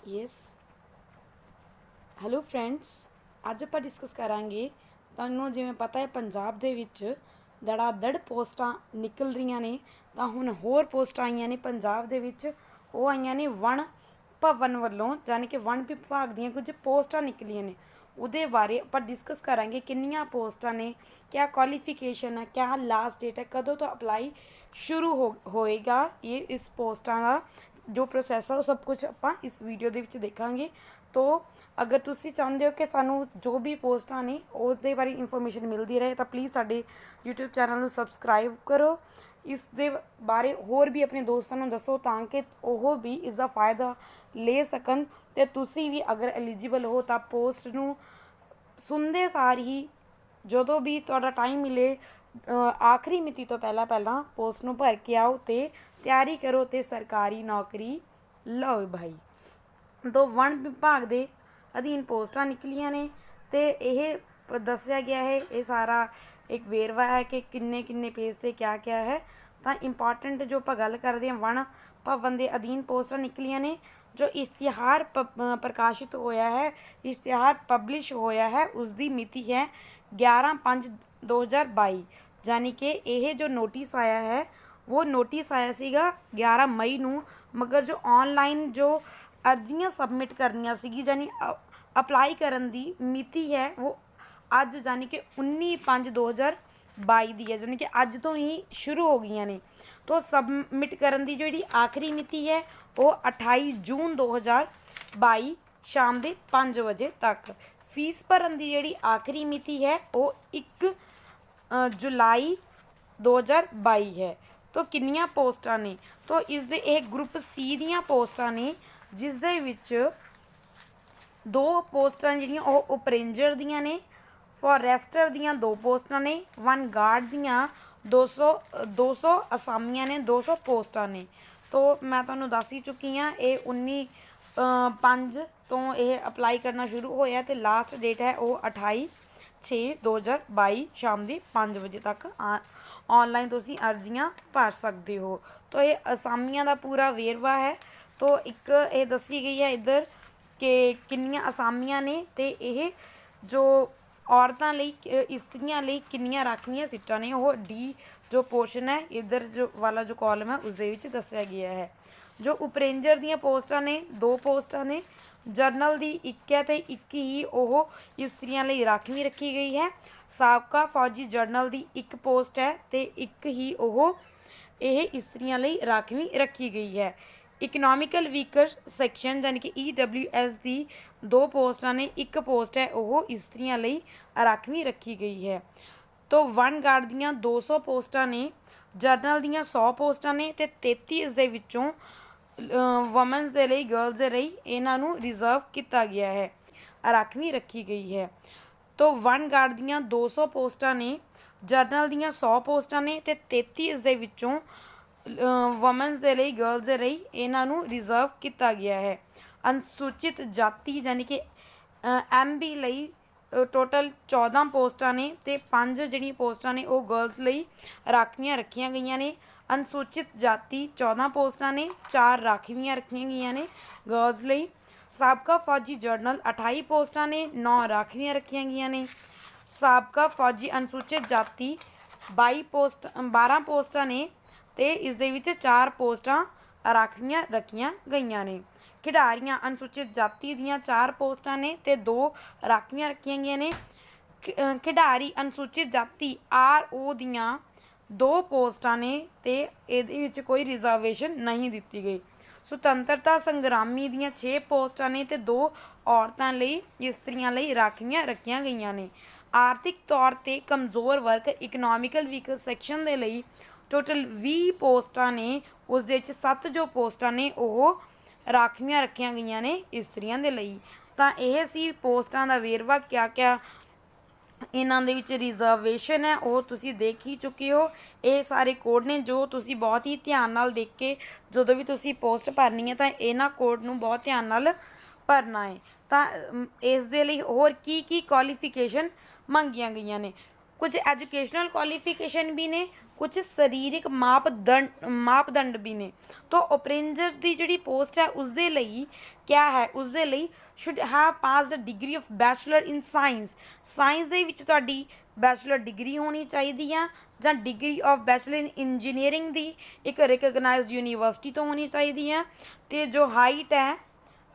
Yes hello friends, ਅੱਜ ਆਪਾਂ discuss ਕਰਾਂਗੇ। ਤੁਹਾਨੂੰ ਜਿਵੇਂ ਪਤਾ ਹੈ ਪੰਜਾਬ ਦੇ ਵਿੱਚ ਦੜ ਪੋਸਟਾਂ ਨਿਕਲ ਰਹੀਆਂ ਨੇ, ਤਾਂ ਹੁਣ ਹੋਰ ਪੋਸਟਾਂ ਆਈਆਂ ਨੇ ਪੰਜਾਬ ਦੇ ਵਿੱਚ। ਉਹ ਆਈਆਂ ਨੇ ਵਣ ਭਵਨ ਵੱਲੋਂ, ਯਾਨੀ ਕਿ ਵਣ ਵਿਭਾਗ ਦੀਆਂ ਕੁਝ ਪੋਸਟਾਂ ਨਿਕਲੀਆਂ ਨੇ। ਉਹਦੇ ਬਾਰੇ ਆਪਾਂ ਡਿਸਕਸ ਕਰਾਂਗੇ ਕਿੰਨੀਆਂ ਪੋਸਟਾਂ ਨੇ, ਕਿਆ ਕੁਆਲੀਫਿਕੇਸ਼ਨ ਹੈ, ਕਿਆ ਲਾਸਟ ਡੇਟ ਹੈ, ਕਦੋਂ ਤੋਂ ਅਪਲਾਈ ਸ਼ੁਰੂ ਹੋਏਗਾ ਇਹ ਇਸ ਪੋਸਟਾਂ ਦਾ ਜੋ ਪ੍ਰੋਸੈਸ ਆ, ਉਹ ਸਭ ਕੁਝ ਆਪਾਂ ਇਸ ਵੀਡੀਓ ਦੇ ਵਿੱਚ ਦੇਖਾਂਗੇ। ਤੋ ਅਗਰ ਤੁਸੀਂ ਚਾਹੁੰਦੇ ਹੋ ਕਿ ਸਾਨੂੰ ਜੋ ਵੀ ਪੋਸਟਾਂ ਨੇ ਉਹਦੇ ਬਾਰੇ ਇਨਫੋਰਮੇਸ਼ਨ ਮਿਲਦੀ ਰਹੇ, ਤਾਂ ਪਲੀਜ਼ ਸਾਡੇ YouTube ਚੈਨਲ ਨੂੰ ਸਬਸਕ੍ਰਾਈਬ ਕਰੋ। ਇਸ ਦੇ ਬਾਰੇ ਹੋਰ ਵੀ ਆਪਣੇ ਦੋਸਤਾਂ ਨੂੰ ਦੱਸੋ, ਤਾਂ ਕਿ ਉਹ ਵੀ ਇਸ ਦਾ ਫਾਇਦਾ ਲੈ ਸਕਣ, ਅਤੇ ਤੁਸੀਂ ਵੀ ਅਗਰ ਐਲੀਜੀਬਲ ਹੋ ਤਾਂ ਪੋਸਟ ਨੂੰ ਸੁਣਦੇ ਸਾਰ ਹੀ, ਜਦੋਂ ਵੀ ਤੁਹਾਡਾ ਟਾਈਮ ਮਿਲੇ, ਆਖਰੀ ਮਿਤੀ ਤੋਂ ਪਹਿਲਾਂ ਪੋਸਟ ਨੂੰ ਭਰ ਕੇ ਆਓ ਅਤੇ ਤਿਆਰੀ ਕਰੋ ਅਤੇ ਸਰਕਾਰੀ ਨੌਕਰੀ ਲਓ ਭਾਈ। ਤੋਂ ਵਣ ਵਿਭਾਗ ਦੇ ਅਧੀਨ ਪੋਸਟਾਂ ਨਿਕਲੀਆਂ ਨੇ, ਅਤੇ ਇਹ ਦੱਸਿਆ ਗਿਆ ਹੈ, ਇਹ ਸਾਰਾ ਇੱਕ ਵੇਰਵਾ ਹੈ ਕਿ ਕਿੰਨੇ ਪੇਜ 'ਤੇ ਕਿਆ ਹੈ। ਤਾਂ ਇੰਪੋਰਟੈਂਟ ਜੋ ਆਪਾਂ ਗੱਲ ਕਰਦੇ ਹਾਂ, ਵਣ ਭਵਨ ਦੇ ਅਧੀਨ ਪੋਸਟਾਂ ਨਿਕਲੀਆਂ ਨੇ। ਜੋ ਇਸ਼ਤਿਹਾਰ ਪ੍ਰਕਾਸ਼ਿਤ ਹੋਇਆ ਹੈ, ਇਸ਼ਤਿਹਾਰ ਪਬਲਿਸ਼ ਹੋਇਆ ਹੈ, ਉਸ ਦੀ ਮਿਤੀ ਹੈ 11/5/2022। ਯਾਨੀ ਕਿ ਇਹ ਜੋ ਨੋਟਿਸ ਆਇਆ ਹੈ, ਉਹ ਨੋਟਿਸ ਆਇਆ ਸੀਗਾ 11 ਮਈ ਨੂੰ, ਮਗਰ ਜੋ ਔਨਲਾਈਨ ਜੋ ਅਰਜ਼ੀਆਂ ਸਬਮਿਟ ਕਰਨੀਆਂ ਸੀਗੀ, ਯਾਨੀ ਅਪਲਾਈ ਕਰਨ ਦੀ ਮਿਤੀ ਹੈ, ਉਹ ਅੱਜ ਯਾਨੀ ਕਿ 19/5/2022 ਦੀ ਹੈ, ਯਾਨੀ ਕਿ ਅੱਜ ਤੋਂ ਹੀ ਸ਼ੁਰੂ ਹੋ ਗਈਆਂ ਨੇ। ਤੋਂ ਸਬਮਿਟ ਕਰਨ ਦੀ ਜਿਹੜੀ ਆਖਰੀ ਮਿਤੀ ਹੈ, ਉਹ 28 ਜੂਨ 2022 ਸ਼ਾਮ ਦੇ 5 ਵਜੇ ਤੱਕ। ਫੀਸ ਭਰਨ ਦੀ ਜਿਹੜੀ ਆਖਰੀ ਮਿਤੀ ਹੈ, ਉਹ 1 ਜੁਲਾਈ 2022 ਹੈ। ਤੋਂ ਕਿੰਨੀਆਂ ਪੋਸਟਾਂ ਨੇ? ਤੋਂ ਇਸ ਦੇ ਇਹ ਗਰੁੱਪ ਸੀ ਦੀਆਂ ਪੋਸਟਾਂ ਨੇ, ਜਿਸ ਦੇ ਵਿੱਚ 2 ਪੋਸਟਾਂ ਜਿਹੜੀਆਂ ਉਹ ਓਪਰੇਂਜਰ ਦੀਆਂ ਨੇ, ਫੋਰੈਸਟਰ ਦੀਆਂ 2 ਪੋਸਟਾਂ ਨੇ, ਵਨ ਗਾਰਡ ਦੀਆਂ 200 ਅਸਾਮੀਆਂ ਨੇ, 200 ਪੋਸਟਾਂ ਨੇ। ਤੋਂ ਮੈਂ ਤੁਹਾਨੂੰ ਦੱਸ ਹੀ ਚੁੱਕੀ ਹਾਂ, ਇਹ 19/5 ਤੋਂ ਇਹ ਅਪਲਾਈ ਕਰਨਾ ਸ਼ੁਰੂ ਹੋਇਆ, ਅਤੇ ਲਾਸਟ ਡੇਟ ਹੈ ਉਹ 28/6/2022 ਸ਼ਾਮ ਦੇ 5 ਵਜੇ ਤੱਕ ਔਨਲਾਈਨ ਤੁਸੀਂ ਅਰਜ਼ੀਆਂ ਭਰ ਸਕਦੇ ਹੋ। ਤੋਂ ਇਹ ਅਸਾਮੀਆਂ ਦਾ ਪੂਰਾ ਵੇਰਵਾ ਹੈ। ਤੋਂ ਇੱਕ ਇਹ ਦੱਸੀ ਗਈ ਹੈ ਇੱਧਰ ਕਿ ਕਿੰਨੀਆਂ ਅਸਾਮੀਆਂ ਨੇ, ਅਤੇ ਇਹ ਜੋ ਔਰਤਾਂ ਲਈ, ਇਸਤਰੀਆਂ ਲਈ ਕਿੰਨੀਆਂ ਰਾਖਵੀਆਂ ਸੀਟਾਂ ਨੇ, ਉਹ ਡੀ ਜੋ ਪੋਰਸ਼ਨ ਹੈ ਇੱਧਰ ਜੋ ਵਾਲਾ ਜੋ ਕਾਲਮ ਹੈ, ਉਸ ਦੇ ਵਿੱਚ ਦੱਸਿਆ ਗਿਆ ਹੈ। ਜੋ ਉਪਰੇਂਜਰ ਦੀਆਂ ਪੋਸਟਾਂ ਨੇ, 2 ਪੋਸਟਾਂ ਨੇ। ਜਰਨਲ ਦੀ 1 ਹੈ, ਅਤੇ 1 ਹੀ ਉਹ ਇਸਤਰੀਆਂ ਲਈ ਰਾਖਵੀਂ ਰੱਖੀ ਗਈ ਹੈ। ਸਾਬਕਾ ਫੌਜੀ ਜਰਨਲ ਦੀ 1 ਪੋਸਟ ਹੈ, ਅਤੇ 1 ਹੀ ਉਹ ਇਹ ਇਸਤਰੀਆਂ ਲਈ ਰਾਖਵੀਂ ਰੱਖੀ ਗਈ ਹੈ। ਇਕਨੋਮਿਕਲ ਵੀਕਰ ਸੈਕਸ਼ਨ ਯਾਨੀ ਕਿ EWS ਦੀ 2 ਪੋਸਟਾਂ ਨੇ, 1 ਪੋਸਟ ਹੈ ਉਹ ਇਸਤਰੀਆਂ ਲਈ ਰਾਖਵੀਂ ਰੱਖੀ ਗਈ ਹੈ। ਤੋਂ ਵਨ ਗਾਰਡ ਦੀਆਂ 200 ਪੋਸਟਾਂ ਨੇ, ਜਰਨਲ ਦੀਆਂ 100 ਪੋਸਟਾਂ ਨੇ, ਅਤੇ 33 ਇਸ ਦੇ ਵਿੱਚੋਂ ਵੂਮਨਸ ਦੇ ਲਈ, ਗਰਲਸ ਦੇ ਲਈ ਇਹਨਾਂ ਨੂੰ ਰਿਜ਼ਰਵ ਕੀਤਾ ਗਿਆ ਹੈ, ਰਾਖਵੀਂ ਰੱਖੀ ਗਈ ਹੈ। ਤੋਂ ਵਨ ਗਾਰਡ ਦੀਆਂ 200 ਪੋਸਟਾਂ ਨੇ, ਜਰਨਲ ਦੀਆਂ 100 ਪੋਸਟਾਂ ਨੇ, ਅਤੇ 33 ਇਸ ਦੇ ਵਿੱਚੋਂ ਵੂਮਨਸ ਦੇ ਲਈ, ਗਰਲਸ ਦੇ ਲਈ ਇਹਨਾਂ ਨੂੰ ਰਿਜ਼ਰਵ ਕੀਤਾ ਗਿਆ ਹੈ। ਅਨੁਸੂਚਿਤ ਜਾਤੀ ਯਾਨੀ ਕਿ MB ਲਈ ਟੋਟਲ 14 ਪੋਸਟਾਂ ਨੇ, ਅਤੇ 5 ਜਿਹੜੀਆਂ ਪੋਸਟਾਂ ਨੇ ਉਹ ਗਰਲਸ ਲਈ ਰਾਖਵੀਆਂ ਰੱਖੀਆਂ ਗਈਆਂ ਨੇ। ਅਨੁਸੂਚਿਤ ਜਾਤੀ 14 ਪੋਸਟਾਂ ਨੇ, 4 ਰਾਖਵੀਆਂ ਰੱਖੀਆਂ ਗਈਆਂ ਨੇ ਗਰਲਸ ਲਈ। ਸਾਬਕਾ ਫੌਜੀ ਜਰਨਲ 28 ਪੋਸਟਾਂ ਨੇ, 9 ਰਾਖਵੀਆਂ ਰੱਖੀਆਂ ਗਈਆਂ ਨੇ। ਸਾਬਕਾ ਫੌਜੀ ਅਨੁਸੂਚਿਤ ਜਾਤੀ 12 ਪੋਸਟਾਂ ਨੇ, ਅਤੇ ਇਸ ਦੇ ਵਿੱਚ 4 ਪੋਸਟਾਂ ਰਾਖਵੀਆਂ ਰੱਖੀਆਂ ਗਈਆਂ ਨੇ। ਖਿਡਾਰੀਆਂ ਅਨੁਸੂਚਿਤ ਜਾਤੀ ਦੀਆਂ 4 ਪੋਸਟਾਂ ਨੇ, ਅਤੇ 2 ਰਾਖਵੀਆਂ ਰੱਖੀਆਂ ਗਈਆਂ ਨੇ। ਖਿਡਾਰੀ ਅਨੁਸੂਚਿਤ ਜਾਤੀ RO ਦੀਆਂ 2 ਪੋਸਟਾਂ ਨੇ, ਅਤੇ ਇਹਦੇ ਵਿੱਚ ਕੋਈ ਰਿਜ਼ਰਵੇਸ਼ਨ ਨਹੀਂ ਦਿੱਤੀ ਗਈ। ਸੁਤੰਤਰਤਾ ਸੰਗਰਾਮੀ ਦੀਆਂ 6 ਪੋਸਟਾਂ ਨੇ, ਅਤੇ 2 ਔਰਤਾਂ ਲਈ, ਇਸਤਰੀਆਂ ਲਈ ਰਾਖਵੀਆਂ ਰੱਖੀਆਂ ਗਈਆਂ ਨੇ। ਆਰਥਿਕ ਤੌਰ 'ਤੇ ਕਮਜ਼ੋਰ ਵਰਗ ਇਕਨੋਮਿਕਲ ਵੀਕਰ ਸੈਕਸ਼ਨ ਦੇ ਲਈ ਟੋਟਲ 20 ਪੋਸਟਾਂ ਨੇ, ਉਸ ਦੇ ਵਿੱਚ 7 ਜੋ ਪੋਸਟਾਂ ਨੇ ਉਹ ਰਾਖਵੀਆਂ ਰੱਖੀਆਂ ਗਈਆਂ ਨੇ ਇਸਤਰੀਆਂ ਦੇ ਲਈ। ਤਾਂ ਇਹ ਸੀ ਪੋਸਟਾਂ ਦਾ ਵੇਰਵਾ, ਕਿਆ ਇਹਨਾਂ ਦੇ ਵਿੱਚ ਰਿਜ਼ਰਵੇਸ਼ਨ ਹੈ ਉਹ ਤੁਸੀਂ ਦੇਖ ਹੀ ਚੁੱਕੇ ਹੋ। ਇਹ ਸਾਰੇ ਕੋਡ ਨੇ ਜੋ ਤੁਸੀਂ ਬਹੁਤ ਹੀ ਧਿਆਨ ਨਾਲ ਦੇਖ ਕੇ ਜਦੋਂ ਵੀ ਤੁਸੀਂ ਪੋਸਟ ਭਰਨੀ ਹੈ ਤਾਂ ਇਹਨਾਂ ਕੋਡ ਨੂੰ ਬਹੁਤ ਧਿਆਨ ਨਾਲ ਭਰਨਾ ਹੈ। ਤਾਂ ਇਸ ਦੇ ਲਈ ਹੋਰ ਕੀ ਕੁਆਲੀਫਿਕੇਸ਼ਨ ਮੰਗੀਆਂ ਗਈਆਂ ਨੇ, कुछ एजुकेशनल क्वालिफिकेशन भी ने, कुछ सरीरक मापदंड भी ने। तो अपरेंजर की जिहड़ी पोस्ट है उसदे लई क्या है, उसदे लई should have pass the degree of bachelor in science, science दे विच तुहाडी बैचलर डिग्री होनी चाहिए है, जां degree of bachelor in engineering दी एक रिकगनाइज्ड यूनीवर्सिटी तो होनी चाहिए है। तो जो हाइट है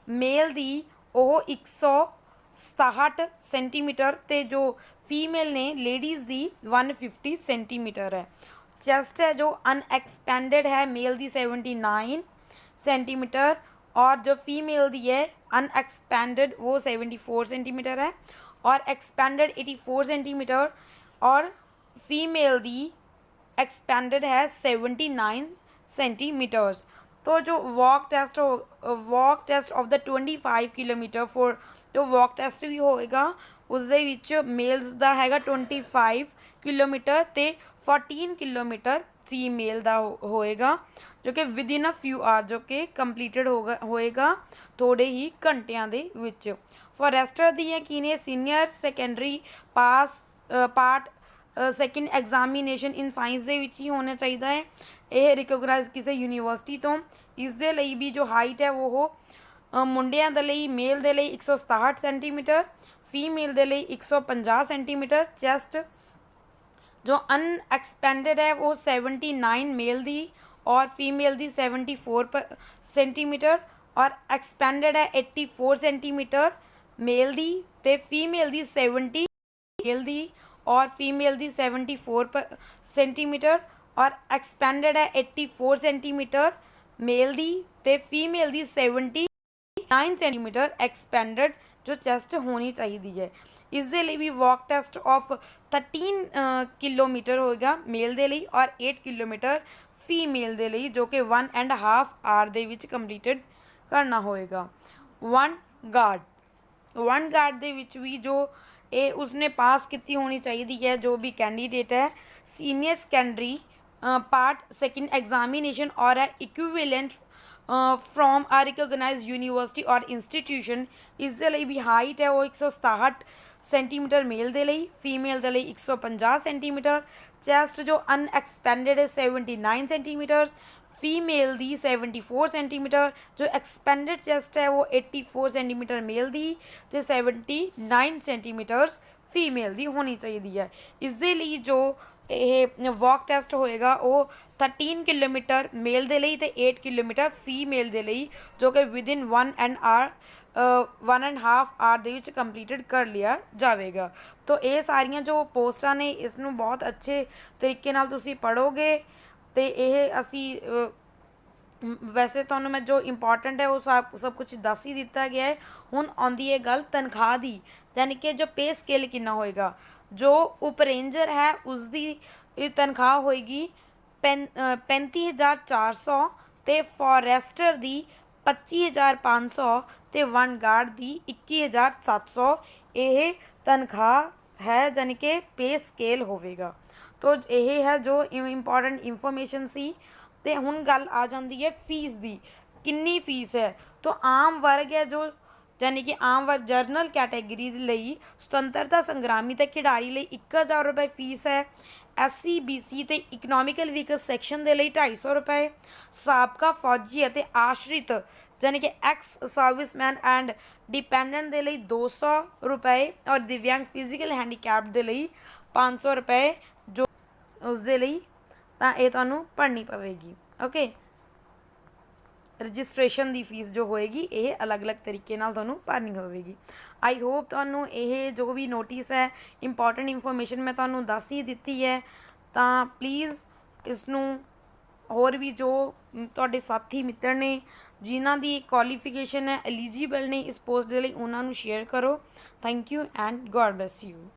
मेल दी वो 167 सेंटीमीटर, तो जो फीमेल ने लेडीज़ दी 150 सेंटीमीटर है। चेस्ट है जो अनएक्सपेंडेड है मेल दी 79 सेंटीमीटर, और जो फीमेल दी है अनएक्सपेंडेड वो 74 सेंटीमीटर है, और एक्सपेंडेड 84 सेंटीमीटर, और फीमेल दी एक्सपेंडेड है 79 सेंटीमीटर्स। तो जो walk test of the 25 kilometre for जो वॉक टेस्ट भी होएगा उसदे विच मेल्स दा हैगा 25 किलोमीटर ते 14 किलोमीटर फीमेल दा होएगा, जो कि within a few hour जो कि कंप्लीटेड होएगा थोड़े ही घंटियां दे विच। फॉरेस्टर दी की ने senior secondary part second examination in science दे विच ही होना चाहिए है, यह रिकोगनाइज किसी यूनीवर्सिटी तो। इस दे लई भी जो हाइट है वो मुंडियां दे लई मेल दे लई 167 सेंटीमीटर, फीमेल दे लई 150 सेंटीमीटर। चेस्ट जो अनएक्सपेंडेड है वो 79 मेल दी और फीमेल दी 74 सेंटीमीटर, और एक्सपेंडेड है 84 सेंटीमीटर मेल दी ते फीमेल दी 70 मेल दी और फीमेल दी 74 सेंटीमीटर, और एक्सपेंडेड है 84 सेंटीमीटर मेल दी ते फीमेल दी 79 सेंटीमीटर एक्सपेंडेड जो चेस्ट होनी चाहिए है। इस दे लिए भी वॉक टेस्ट ऑफ 13 किलोमीटर होएगा मेल दे लिए और 8 किलोमीटर फीमेल दे लिए, जो कि 1.5 आवर दे विच कंप्लीटेड करना होएगा। वन गार्ड दे विच भी जो ये उसने पास की होनी चाहिए है, जो भी कैंडीडेट है senior secondary part second examination or है equivalent from a recognise university or institution. इस दे लिए भी हाइट है वो 167 सेंटीमीटर मेल दे लिए, फीमेल दे लिए 150 सेंटीमीटर। चेस्ट जो अनएक्सपेंडेड है 79 सेंटीमीटर्स, फीमेल दी 74 सेंटीमीटर। जो एक्सपेंडेड चेस्ट है वो 84 सेंटीमीटर मेल दी तो 79 सेंटीमीटर्स फीमेल दी होनी चाहिए है। इस दे लिए जो ये वॉक टेस्ट होएगा वो 13 किलोमीटर मेल दे लिए तो 8 किलोमीटर फीमेल दे लिए, जो कि विद इन 1.5 आवर दे विच कंप्लीटेड कर लिया जाएगा। तो ये सारियां जो पोस्टां ने इसनूं बहुत अच्छे तरीके नाल तुसीं पढ़ोगे तो ये असी वैसे तुहानूं मैं जो इंपॉर्टेंट है वो सब कुछ दस ही दिता गया है। हुण आउंदी है गल तनख्वाह दी, यानी कि जो पे स्केल कितना होएगा। जो उपरेंजर है उसकी तनख्वाह होएगी 35,400 ते फॉरेस्टर दी 25,500 ते वन गार्ड दी 21,700 ये तनख्वाह है, यानी कि पे स्केल होवेगा। तो यह है जो इंपॉर्टेंट इंफॉर्मेशन सी। ते हुण गल आ जाती है फीस दी, कितनी फीस है। तो आम वर्ग है जो यानी कि आम वर्ग जरनल कैटेगरी लई स्वतंत्रता संग्रामी ते खिडारी लई 1,000 रुपए फीस है। SC BC ते इकनॉमिकल वीकर सैक्शन दे लई 250 रुपए, साबका फौजी ते आश्रित यानी कि एक्स सर्विसमैन एंड डिपेंडेंट दे लई 200 रुपए, और दिव्यांग फिजिकल हैंडीकैप्ड दे लई 500 रुपए जो उस दे लई तां ये तुहानूं भरनी पवेगी। ओके, रजिस्ट्रेशन की फीस जो होएगी ये अलग अलग तरीके नाल तुहानूं भरनी होवेगी। आई होप तुहानूं ये जो भी नोटिस है इंपॉर्टेंट इंफॉर्मेशन मैं तुहानूं दस ही दित्ती है। तां प्लीज़ इसनूं होर भी जो तुहाडे साथी मित्र ने जिन्हां दी क्वालिफिकेशन है एलिजिबल ने इस पोस्ट दे लई उन्हां नूं शेयर करो। Thank you and God bless you.